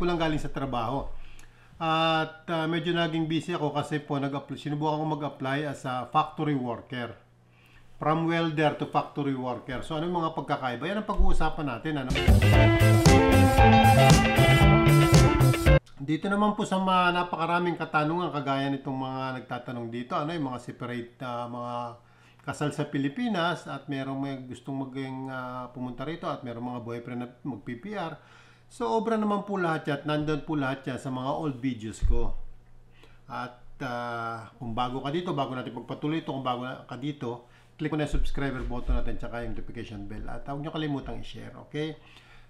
ko lang galing sa trabaho. At medyo naging busy ako kasi po sinubukan ko mag-apply as a factory worker. From welder to factory worker. So ano yung mga pagkakaiba? Yan ang pag-uusapan natin. Ano? Dito naman po sa mga napakaraming katanungan kagaya nitong mga nagtatanong dito. Ano yung mga separate mga kasal sa Pilipinas at merong may gustong maging pumunta rito at merong mga boyfriend na mag-PPR. So obra naman po lahat yan. Nandun po lahat yan sa mga old videos ko. At kung bago ka dito, bago natin pagpatuloy ito, kung bago ka dito, click mo na yung subscriber button natin tsaka yung notification bell. At huwag nyo kalimutang i-share, okay?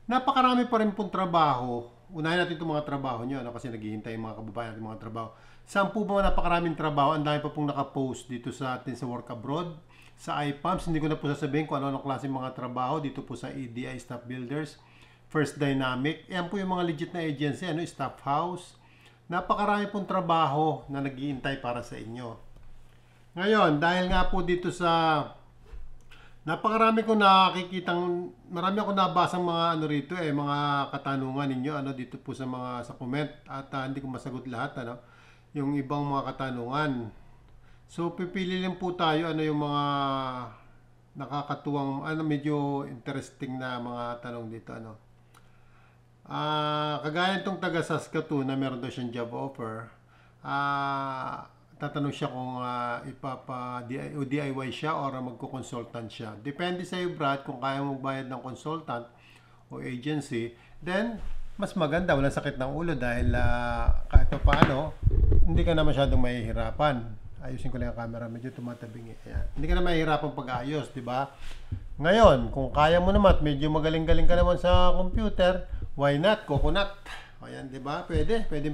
Napakarami pa rin pong trabaho. Unahin natin itong mga trabaho nyo, ano, kasi naghihintay yung mga kababayan natin mga trabaho. Saan po ba napakaraming trabaho? Ang dami pa pong nakapost dito sa atin sa Work Abroad, sa iPumps. Hindi ko na po sasabihin kung ano-ano klase mga trabaho. Dito po sa EDI Staff Builders, First Dynamic. Yan po yung mga legit na agency, ano, Staff House. Napakarami pong trabaho na naghihintay para sa inyo. Ngayon, dahil nga po dito sa napakarami ko nakikitang, marami ako nabasang mga ano rito mga katanungan ninyo ano dito po sa mga sa comment at hindi ko masagot lahat ano, yung ibang mga katanungan. So pipili lang po tayo ano yung mga nakakatuwang ano medyo interesting na mga tanong dito ano. Kagaya nitong taga Saskatoon na meron daw siyang job offer. Tatanong siya kung DIY siya or magko-consultant siya. Depende sa iyo, Brad, kung kaya mo magbayad ng consultant o agency, then mas maganda, walang sakit ng ulo dahil kahit pa paano, hindi ka na masyadong mahihirapan. Ayusin ko lang ang camera, medyo tumatabing. Ayan. Hindi ka na mahihirapan pag-ayos, di ba? Ngayon, kung kaya mo naman, medyo magaling-galing ka naman sa computer, why not? Coconut. Ayan, di ba? Pwede. Pwede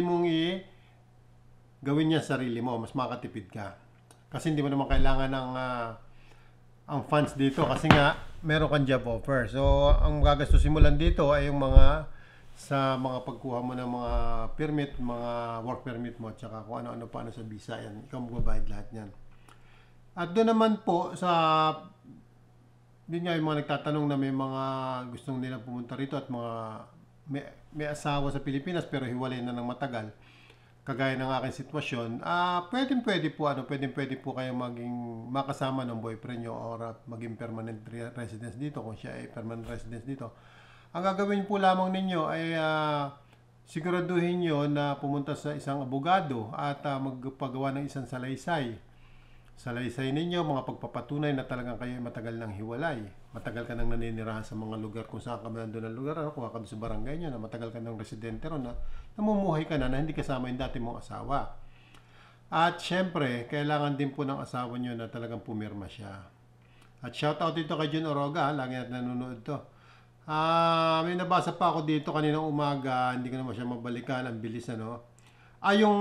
mong gawin niya sarili mo, mas makatipid ka. Kasi hindi mo naman kailangan ng ang funds dito kasi nga meron kang job offer. So, ang gagastusin mo lang dito ay yung mga sa mga pagkuha mo ng mga permit, mga work permit mo, tsaka kung ano-ano pa sa visa yan. Ikaw magbabayad lahat yan. At doon naman po sa yun nga yung mga nagtatanong na may mga gustong nilang pumunta rito at mga may asawa sa Pilipinas pero hiwalay na ng matagal. Kagaya ng aking sitwasyon, pwede po kayo maging makasama ng boyfriend nyo or maging permanent residence dito kung siya ay permanent residence dito. Ang gagawin po lamang ninyo ay siguraduhin nyo na pumunta sa isang abogado at magpagawa ng isang salaysay. Salaysay ninyo, mga pagpapatunay na talagang kayo ay matagal nang hiwalay. Matagal ka nang naninirahan sa mga lugar kung saan ka man doon ang lugar, kung ka doon sa barangay nyo, na matagal ka nang residente ron, na namumuhay ka na hindi kasama yung dati mong asawa. At syempre, kailangan din po ng asawa nyo na talagang pumirma siya. At shoutout dito kay Jun Oroga, lagi natin nanonood to. May nabasa pa ako dito kaninang umaga, hindi ko naman siya mabalikan, ang bilis ano. Yung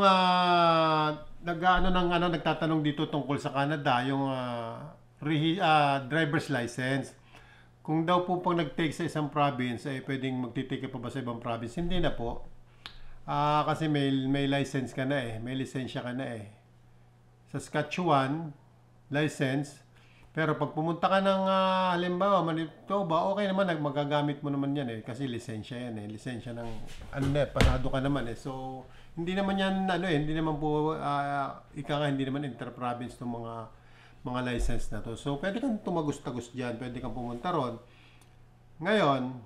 nagtatanong dito tungkol sa Canada, yung driver's license. Kung daw po pag nag-take sa isang province, ay pwedeng magtitake pa ba sa ibang province? Hindi na po. Kasi may license ka na may lisensya ka na Sa Saskatchewan, license. Pero pag pumunta ka ng halimbawa, Manitoba, okay naman, magagamit mo naman yan kasi lisensya yan lisensya ng pasado ka naman So, hindi naman yan, hindi naman po, hindi naman inter-province ng mga license na to. So, pwede kang tumagos-tagos dyan, pwede kang pumunta ron. Ngayon,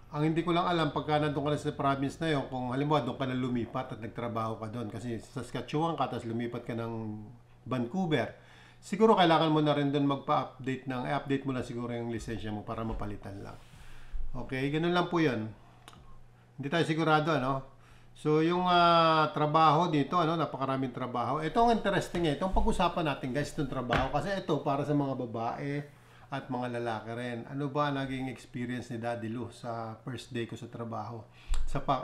ang hindi ko lang alam, pagka nandun ka na sa province na yun, kung halimbawa doon ka na lumipat at nagtrabaho ka doon, kasi sa Saskatchewan ka, tapos lumipat ka ng Vancouver, siguro kailangan mo na rin doon magpa-update i-update mo na siguro yung lisensya mo para mapalitan lang. Okay, ganun lang po yun. Hindi tayo sigurado, So, yung trabaho dito, napakaraming trabaho. Ito ang interesting itong pag-usapan natin, guys, itong trabaho. Kasi ito, para sa mga babae at mga lalaki rin. Ano ba naging experience ni Daddy Lou sa first day ko sa trabaho?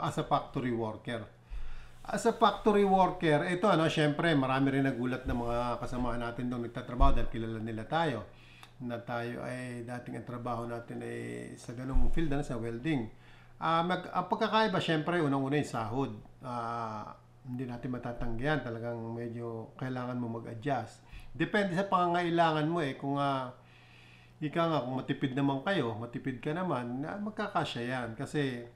As a factory worker. As a factory worker, ito, syempre, marami rin nagulat na mga kasamahan natin doon nagtatrabaho dahil kilala nila tayo. Na tayo ay dating ang trabaho natin ay sa ganung field sa welding. Ang pagkakaiba, syempre, unang-una yung sahod. Hindi natin matatanggihan. Talagang medyo kailangan mo mag-adjust. Depende sa pangangailangan mo kung ika nga, kung matipid naman kayo, matipid ka naman, magkakasya yan. Kasi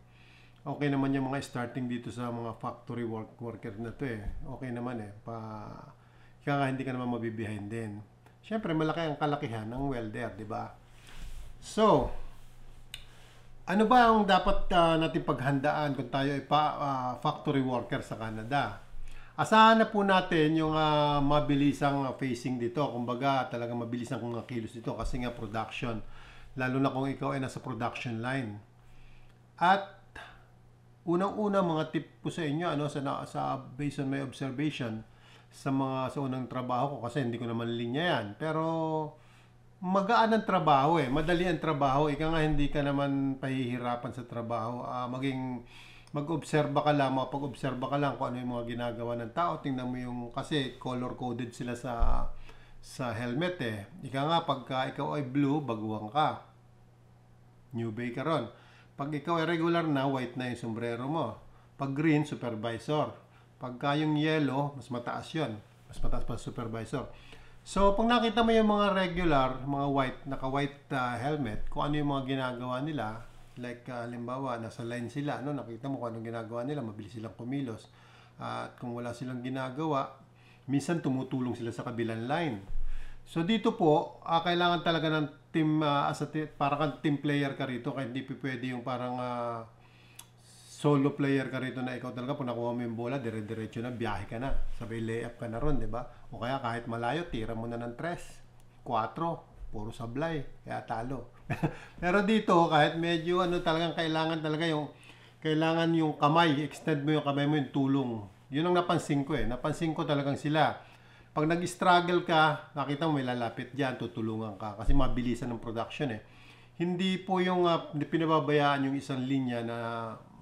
okay naman yung mga starting dito sa mga factory worker na to eh. Okay naman eh. Ika nga, hindi ka naman mabibehind din. Siyempre, malaki ang kalakihan ng welder, di ba? So, ano ba ang dapat natin paghandaan kung tayo ay factory worker sa Canada? Asahan na po natin yung mabilisang facing dito. Kumbaga, talagang mabilisang kung kilos dito kasi nga production. Lalo na kung ikaw ay nasa production line. At unang-una mga tip po sa inyo sa based on my observation sa unang trabaho ko kasi hindi ko naman linya yan. Pero magaan ang trabaho madali ang trabaho. Ika nga hindi ka naman pahihirapan sa trabaho. Mag-obserba ka lang, mapag-obserba ka lang kung ano yung mga ginagawa ng tao. Tingnan mo yung, kasi color-coded sila sa helmet Ika nga, pagka ikaw ay blue, baguhan ka. New bay ka ron. Pag ikaw ay regular na, white na yung sombrero mo. Pag green, supervisor. Pagka yung yellow, mas mataas yun. Mas mataas pa supervisor. So, pag nakita mo yung mga regular, mga white, naka-white helmet, kung ano yung mga ginagawa nila, like halimbawa, nasa line sila, nakita mo kung anong ginagawa nila, mabilis silang kumilos. At kung wala silang ginagawa, minsan tumutulong sila sa kabilang line. So dito po, kailangan talaga ng team, para kang team player ka rito, kaya hindi pwede yung parang solo player ka rito na ikaw talaga, pag nakuha mo yung bola, dire-diretso na, biyahe ka na. Sabay layup ka na ron, di ba? O kaya kahit malayo, tira mo na ng 3, 4, puro sablay, kaya talo. Pero dito, kahit medyo talagang kailangan yung kamay, extend mo yung kamay mo, yung tulong. Yun ang napansin ko Napansin ko talagang sila. Pag nag-struggle ka, nakita mo may lalapit dyan, tutulungan ka. Kasi mabilisan ng production Hindi po yung pinababayaan yung isang linya na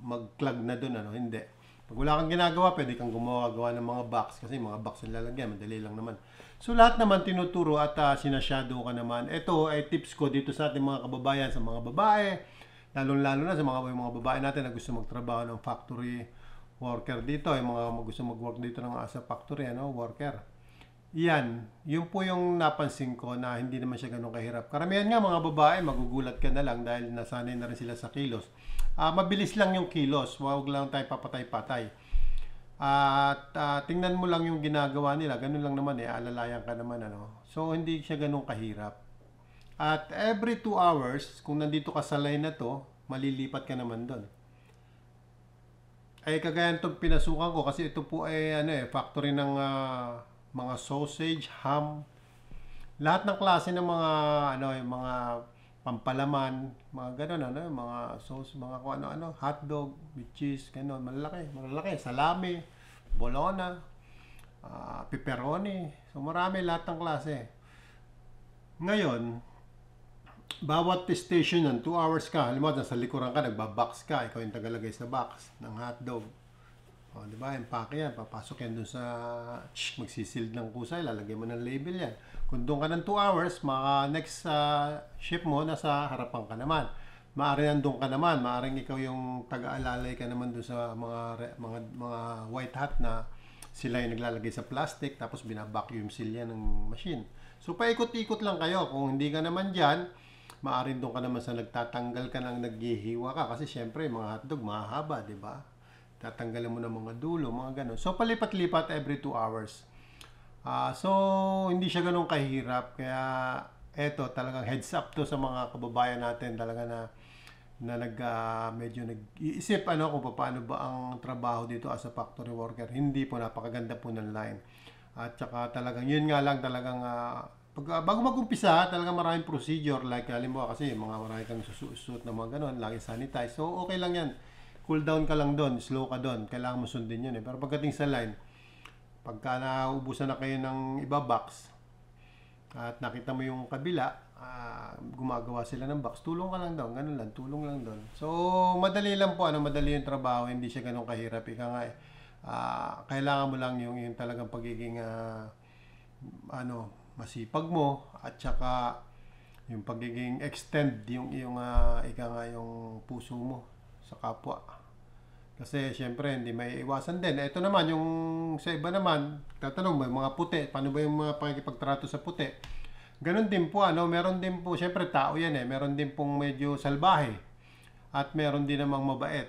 mag-clog na doon, hindi. Pag wala kang ginagawa, pwede kang gumawa ng mga box. Kasi mga box yung lalagyan, madali lang naman. So lahat naman tinuturo at sinashadow ka naman. Ito ay tips ko dito sa ating mga kababayan, sa mga babae. Lalo na sa mga babae natin na gusto magtrabaho ng factory worker dito. Yung mga gusto mag-work dito ng as a factory worker. Yun po yung napansin ko na hindi naman siya ganun kahirap. Karamihan nga mga babae, magugulat ka na lang dahil nasanay na rin sila sa kilos. Mabilis lang yung kilos, huwag lang tayo papatay-patay. At tingnan mo lang yung ginagawa nila, ganun lang naman alalayan ka naman So hindi siya ganun kahirap. At every 2 hours, kung nandito ka sa line na to, malilipat ka naman doon. Ay kagaya itong pinasukan ko kasi ito po ay factory ng mga sausage, ham, lahat ng klase ng mga yung mga pampalaman, mga ganun mga sauce, mga kung ano, hotdog, with cheese, ganun, malalaki, salami, bologna, pepperoni. So marami lahat ng klase. Ngayon, bawat station yan, 2 hours ka. Halimbawa, nasa likuran ka, nagbabox ka, ikaw yung tagalagay sa box ng hotdog. O, di ba? Empake yan. Papasok yan dun sa magsisild ng kusay. Lalagay mo ng label yan. Kung doon ka ng 2 hours, next ship mo, nasa harapan ka naman. Maaring nandun ka naman. Maaring ikaw yung taga-alalay ka naman dun sa mga white hat na sila yung naglalagay sa plastic tapos binabacuum seal yan ng machine. So, paikot-ikot lang kayo. Kung hindi ka naman dyan, maaring doon ka naman sa nagtatanggal ka ng naghihiwa ka. Kasi syempre, mga hotdog, mahahaba, di ba? Tatanggalin mo ng mga dulo, mga ganun. So, palipat-lipat every 2 hours. So, hindi siya ganun kahirap. Kaya, eto, talagang heads up to sa mga kababayan natin talaga na medyo nag-iisip kung paano ba ang trabaho dito as a factory worker. Hindi po, napakaganda po ng line. At saka talagang, yun nga lang talagang, bago mag-umpisa, talagang maraming procedure. Like, halimbawa kasi, marami kang susuot na mga ganun, lagi sanitize. So, okay lang yan. Cool down ka lang doon, slow ka doon. Kailangan mo sundin yun Pero pagdating sa line, pagka naubusan na kayo ng iba box, at nakita mo yung kabila, gumagawa sila ng box, tulong ka lang doon, ganun lang, tulong lang doon. So, madali lang po, madali yung trabaho, hindi siya ganun kahirap. Ika nga, kailangan mo lang yung talagang pagiging, masipag mo, at saka, yung pagiging extend, yung ika nga, yung puso mo sa kapwa. Kasi syempre hindi may iwasan din. Ito naman yung sa iba naman, tatanong may mga puti, paano ba yung mga pakikipagtrato sa puti? Ganun din po, ano, meron din po, syempre tao yan eh, meron din pong medyo salbahe at meron din namang mabait.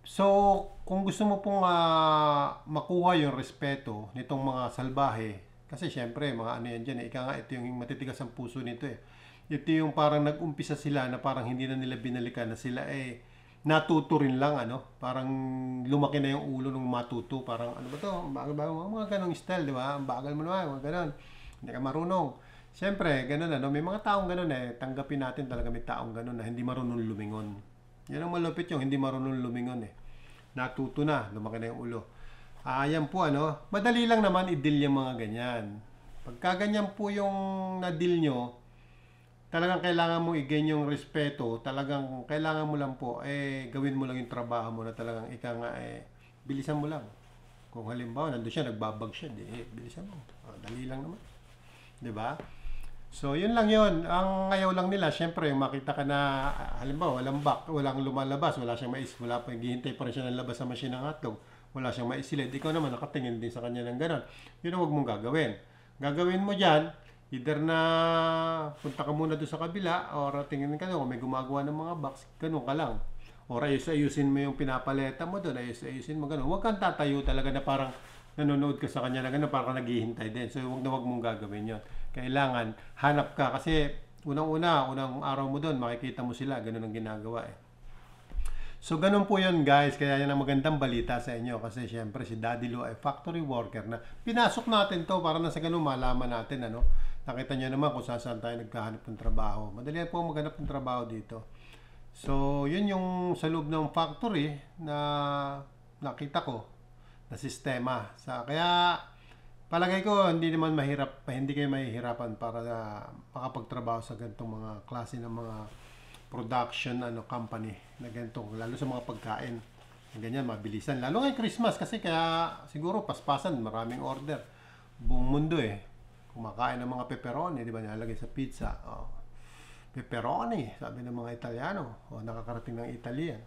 So, kung gusto mo pong makuha yung respeto nitong mga salbahe, kasi syempre, mga ano yan dyan eh, ika nga, ito yung matitigas ang puso nito eh. Ito yung parang nag-umpisa sila na parang hindi na nila binalikan na sila eh, natuto rin lang, ano, parang lumaki na yung ulo ng matuto, parang ano ba to, ang bagal-bagal, mga ganong style, di ba? Ang bagal mo naman, mga ganon, hindi ka marunong. Siyempre, ganun ano, may mga taong ganun eh, tanggapin natin talaga may taong ganun na hindi marunong lumingon. Yan ang malupit yung hindi marunong lumingon eh. Natuto na, lumaki na yung ulo. Yan po ano, madali lang naman i-deal yung mga ganyan. Pagka ganyan po yung na-deal nyo, talagang kailangan mo i-gain yung respeto, talagang kailangan mo lang po, gawin mo lang yung trabaho mo na talagang ika nga, bilisan mo lang. Kung halimbawa, nandun siya, nagbabag siya, bilisan mo. Dali lang naman. 'Di ba? So, yun lang yun. Ang ayaw lang nila, syempre, yung makita ka na, halimbawa, walang lumalabas, wala siyang wala pa, hihintay pa rin siya ng labas sa machine ng hotdog, wala siyang maisilid. Ikaw naman, nakatingin din sa kanya ng gano'n. Yun ang huwag mong gagawin. Gagawin mo dyan, either na punta ka muna doon sa kabila, or tingin ka doon, kung may gumagawa ng mga box, ganun ka lang. Or ayusin mo yung pinapaleta mo doon, ayusin mo ganun. Huwag kang tatayo talaga na parang nanonood ka sa kanya na gano'n, parang naghihintay din. So, huwag mong gagawin yun. Kailangan, hanap ka. Kasi, unang araw mo doon, makikita mo sila. Gano'n ang ginagawa eh. So, ganun po yun guys. Kaya yan ang magandang balita sa inyo. Kasi, syempre, si Daddy Lou ay factory worker na pinasok natin to para na sa ganun malaman natin, ano. Nakita nyo naman kung saan tayo nagkahanap ng trabaho. Madali po maghanap ng trabaho dito. So, yun yung sa loob ng factory na nakita ko na sistema. Kaya palagay ko hindi kayo mahihirapan para makapagtrabaho sa ganitong mga klase ng mga production company na ganito, lalo sa mga pagkain. Ganyan, mabilisan. Lalo ngayong Christmas kasi kaya siguro paspasan, maraming order. Buong mundo eh. Kumakain ng mga pepperoni, di ba? Nilalagay sa pizza. Pepperoni, sabi ng mga Italiano. Nakakarating ng Italian.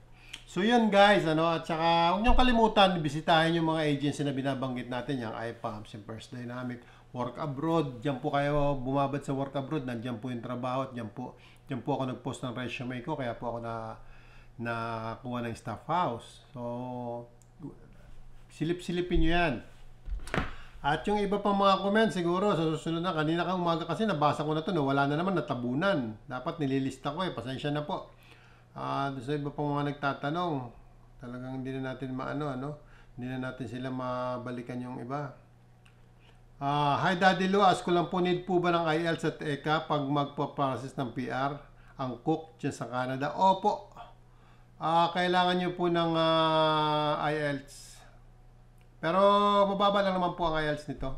So yun guys, at saka huwag niyong kalimutan, bisitahin yung mga agency na binabanggit natin, yung iPumps, yung First Dynamic, Work Abroad. Diyan po kayo bumabad sa Work Abroad, nandiyan po yung trabaho at diyan po ako nag-post ng resume ko, kaya po ako nakakuha ng staff house. So, silip-silipin nyo yan. At yung iba pang mga comment, siguro sa susunod na, kanina ka umaga kasi nabasa ko na to, wala na naman, natabunan. Dapat nililista ko pasensya na po. Sa iba pang mga nagtatanong, talagang hindi na natin hindi na natin sila mabalikan yung iba. Hi Daddy Lou, ask ko lang po, need po ba ng IELTS at ECA pag magpa-process ng PR ang cook dyan sa Canada? Opo, kailangan nyo po ng IELTS. Pero mababa lang naman po ang IELTS nito.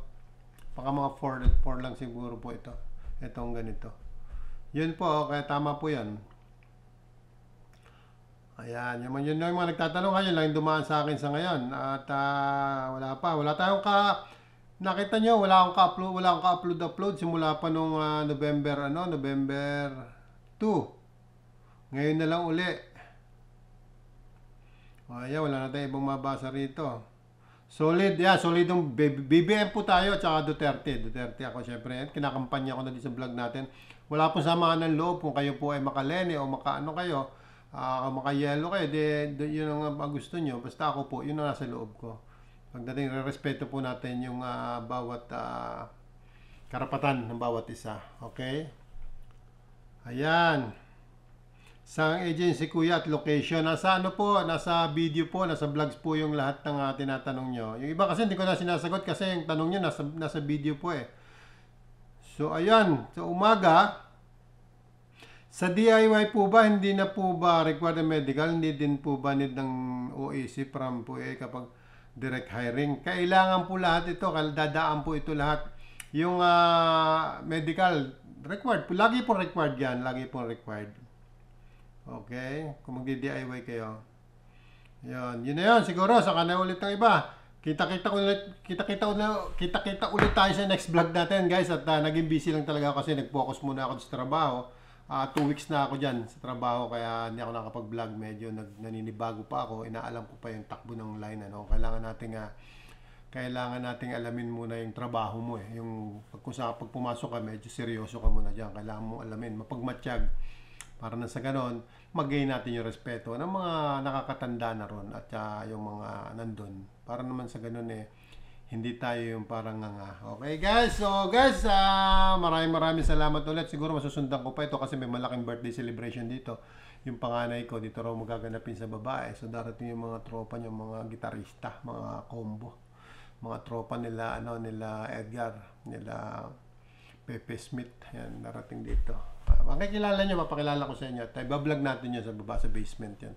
Baka mga 4 lang siguro po ito. Itong ganito. Yun po, kaya tama po yan. Ayan, yun yung mga nagtatanong, yun lang yung dumaan sa akin sa ngayon. At wala tayong nakita nyo, wala akong ka-upload simula pa nung November 2. Ngayon na lang uli. Ayan, wala na tayong ibang mabasa rito. Solid yung BBM po tayo at saka Duterte ako syempre. Kinakampanya ko na din sa vlog natin. Wala po samaan ng loob kung kayo po ay makalene o makaano kayo. Maka-yellow kayo, yun ang gusto nyo. Basta ako po, yun ang nasa loob ko. Pagdating, respeto po natin yung bawat karapatan ng bawat isa. Okay? Ayan. Sa agency kuya at location. Nasa video po, nasa vlogs po yung lahat ng tinatanong nyo. Yung iba kasi hindi ko na sinasagot kasi yung tanong nyo nasa video po eh. So, ayan. Sa umaga, sa DIY po ba, hindi na po ba required medical? Hindi din po ba need ng OAC from po kapag direct hiring? Kailangan po lahat ito, dadaan po ito lahat. Yung medical, required po. Lagi po required yan. Lagi po required. Okay? Kung magdi-DIY kayo. Yun na yun. Siguro, saka na ulit ng iba. Kita-kita ulit tayo sa next vlog natin, guys. At naging busy lang talaga ako kasi nag-focus muna ako sa trabaho. 2 weeks na ako dyan sa trabaho, kaya hindi ako nakapag-vlog. Medyo naninibago pa ako. Inaalam ko pa yung takbo ng line. Kailangan natin kailangan nating alamin muna yung trabaho mo eh. Yung pag pumasok ka, medyo seryoso ka muna diyan. Kailangan mo alamin, mapagmatsyag para na sa ganon, mag-gain natin yung respeto ng mga nakakatanda na ron at yung mga nandun. Para naman sa ganon eh, hindi tayo yung parang nga. Okay guys, so guys, maraming salamat ulit. Siguro masusundan ko pa ito kasi may malaking birthday celebration dito. Yung panganay ko dito raw magaganapin sa babae. So darating yung mga tropa niya, mga gitarista, mga combo, mga tropa nila, nila Edgar, nila Pepe Smith. Yan, darating dito. Makikilala nyo, mapakilala ko sa inyo. At ibablog natin yan sa baba, sa basement yan.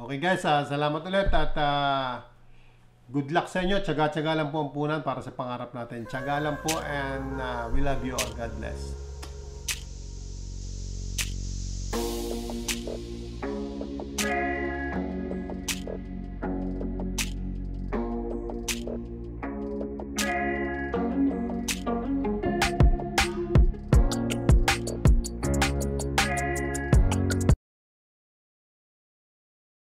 Okay guys, salamat ulit at good luck sa inyo. Tsaga-tsaga lang po ang punan para sa pangarap natin. Tsaga lang po and we love you all. God bless.